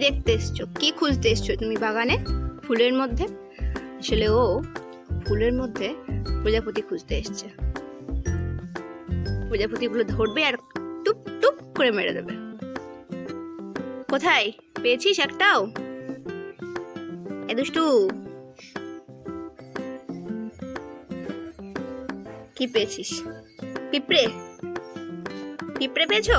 দেখতে এসছো? কি খুঁজতে এসছো তুমি বাগানে ফুলের মধ্যে? আসলে ও ফুলের মধ্যে প্রজাপতি খুঁজতে এসছে। প্রজাপতিগুলো ধরবে আর টুপ টুপ করে মেরে দেবে। কোথায় পেয়েছিস একটাও? এ দুষ্টু, কি পেয়েছিস? পিঁপড়ে? পিঁপড়ে পেয়েছো?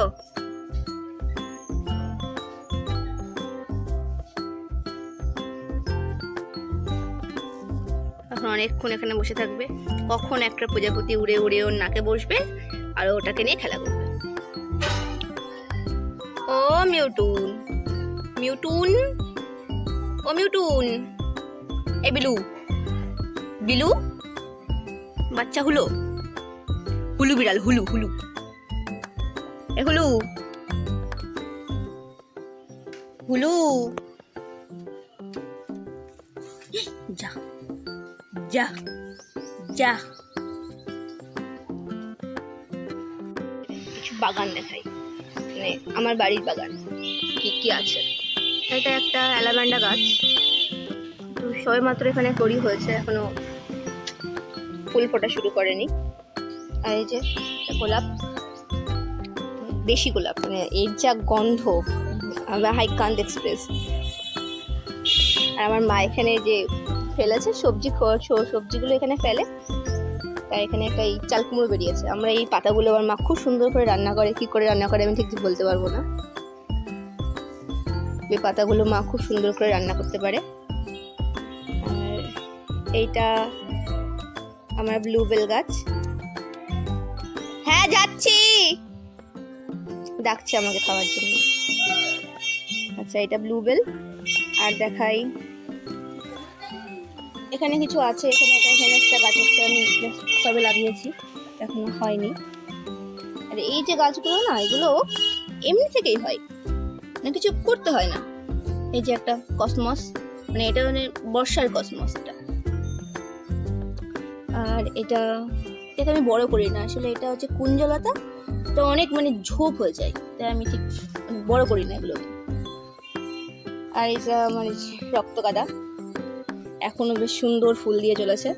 এখন অনেকক্ষণ এখানে বসে থাকবে, কখন একটা প্রজাপতি উড়ে উড়ে ওর নাকে বসবে আর ওটাকে নিয়ে খেলা করবে। ও মিউটুন, মিউটুন, ও মিউটুন, এই বিলু, বিলু বাচ্চা হুলো, হুলু বিড়াল, হুলু হুলু, এ হুলু, হুলু, যা যা যা। কিছু বাগান দেখাই, মানে আমার বাড়ির বাগান কি কি আছে। এটা একটা অ্যালাভেন্ডা গাছ, তো সবে মাত্র এখানে তৈরি হয়েছে, এখনো ফুল ফোটা শুরু করেনি। আর এই যে গোলাপ, দেশি গোলাপ, মানে এর যা গন্ধ, হাইকান্দ এক্সপ্রেস। আর আমার মা এখানে যে ফেলেছে সবজিগুলো এখানে ফেলে, তাই এখানে একটা এই চাল কুমড়ো বেরিয়েছে। আমরা এই পাতাগুলো আমার মা খুব সুন্দর করে রান্না করে, কি করে রান্না করে আমি ঠিক বলতে পারবো না। এই পাতাগুলো মা খুব সুন্দর করে রান্না করতে পারে। আর এইটা আমার ব্লুবেল গাছ। হ্যাঁ যাচ্ছি, ডাকছে আমাকে খাওয়ার জন্য। আচ্ছা এটা ব্লুবেল। আর দেখাই, এখানে কিছু আছে, এখানে একটা হেলেস্টা গাছ আছে, আমি সবে লাগিয়েছি, এখনো হয়নি। আর এই যে গাছগুলো না, এগুলো এমনি থেকেই হয়, না কিছু করতে হয় না। এই যে একটা কসমস, মানে এটা মানে বর্ষার কসমস এটা। আর এটা আমি বড় করি না, আসলে এটা হচ্ছে কুঞ্জলতা, তো অনেক মানে ঝোপ হয়ে যায়, তাই আমি ঠিক বড় করি না এগুলোকে। আর এটা মানে রক্তগাঁদা, এখনো বেশ সুন্দর ফুল দিয়ে চলেছে।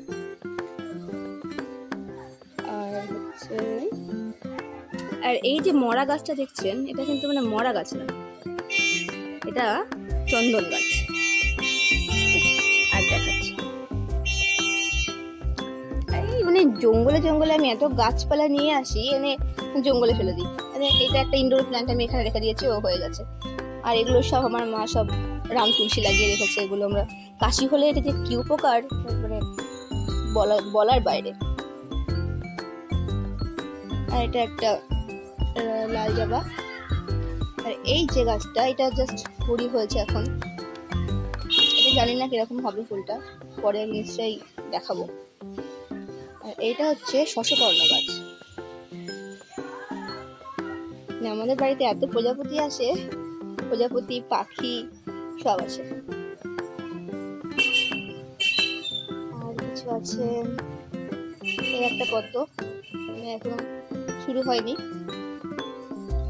আর এই যে মরা গাছটা দেখছেন, এটা কিন্তু মানে মরা গাছ না, এটা চন্দন গাছ। আর দেখাচ্ছি, এই মানে জঙ্গলে জঙ্গলে আমি এত গাছপালা নিয়ে আসি, এনে জঙ্গলে ফেলে দিই। এটা একটা ইনডোর প্ল্যান্ট আমি এখানে রেখে দিয়েছি, ও হয়ে গেছে। আর এগুলো সব আমার মা সব রাম তুলসী লাগিয়ে রেখেছে। এগুলো আমরা কাশি হলে এটা যে কি উপকার, মানে বলার বাইরে। আর এটা একটা লাল জবা। আর এই যে গাছটা, এটা জাস্ট কুড়ি হয়েছে এখন, এটা জানি না কিরকম হবে ফুলটা, পরে আমি নিশ্চয়ই দেখাবো। আর এইটা হচ্ছে শশকর্ণ গাছ। আমাদের বাড়িতে এত প্রজাপতি আসে, প্রজাপতি পাখি সব আছে। আর কিছু আছে, এই একটা পদ্ম, মানে এখনো শুরু হয়নি,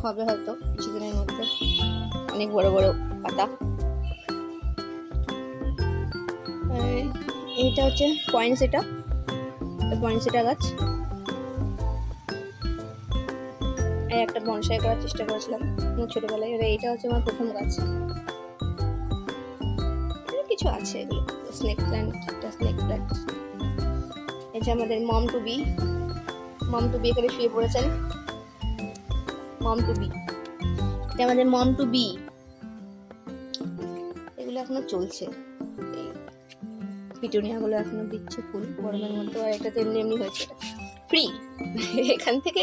হবে হয়তো কিছুদিনের মধ্যে, অনেক বড় বড় পাতা। এইটা হচ্ছে পয়েন্টসেটা গাছ। এই একটা বনসাই করার চেষ্টা করেছিলাম ছোটবেলায়। এইটা হচ্ছে আমার প্রথম গাছ। কিছু আছে এগুলো, স্নেক প্ল্যান্ট, এই যে আমাদের মম টু বি এখানে শুয়ে পড়েছেন। মম টু বি, এটা আমাদের মম টু বি। এগুলো এখনো চলছে, পিটুনিয়া গুলো এখনো দিচ্ছে ফুল গরমের মধ্যে। আর এটা তো এমনি হয়েছে, ফ্রি, এখান থেকে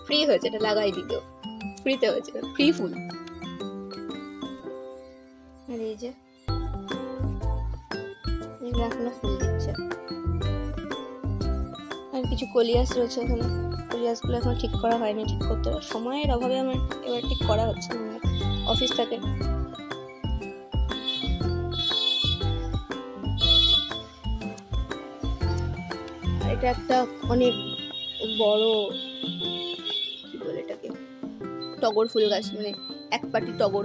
ফ্রি হয়েছে, এটা লাগাই দিত, ফ্রিতে হয়েছে, ফ্রি ফুল। আর এই যে এগুলো এখনো ফুল দিচ্ছে। আর কিছু কলিয়াস রয়েছে এখানে, কলিয়াসগুলো এখনো ঠিক করা হয়নি, ঠিক করতে হবে, সময়ের অভাবে আমার এবার ঠিক করা হচ্ছে না, অফিস থাকে। এটা একটা অনেক বড়, কি বলে এটাকে, টগর ফুল গাছ, মানে এক পাটি টগর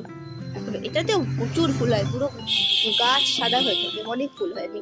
এটাতেও প্রচুর ফুল হয়, পুরো গাছ সাদা হয়ে থাকে, অনেক ফুল হয়। আমি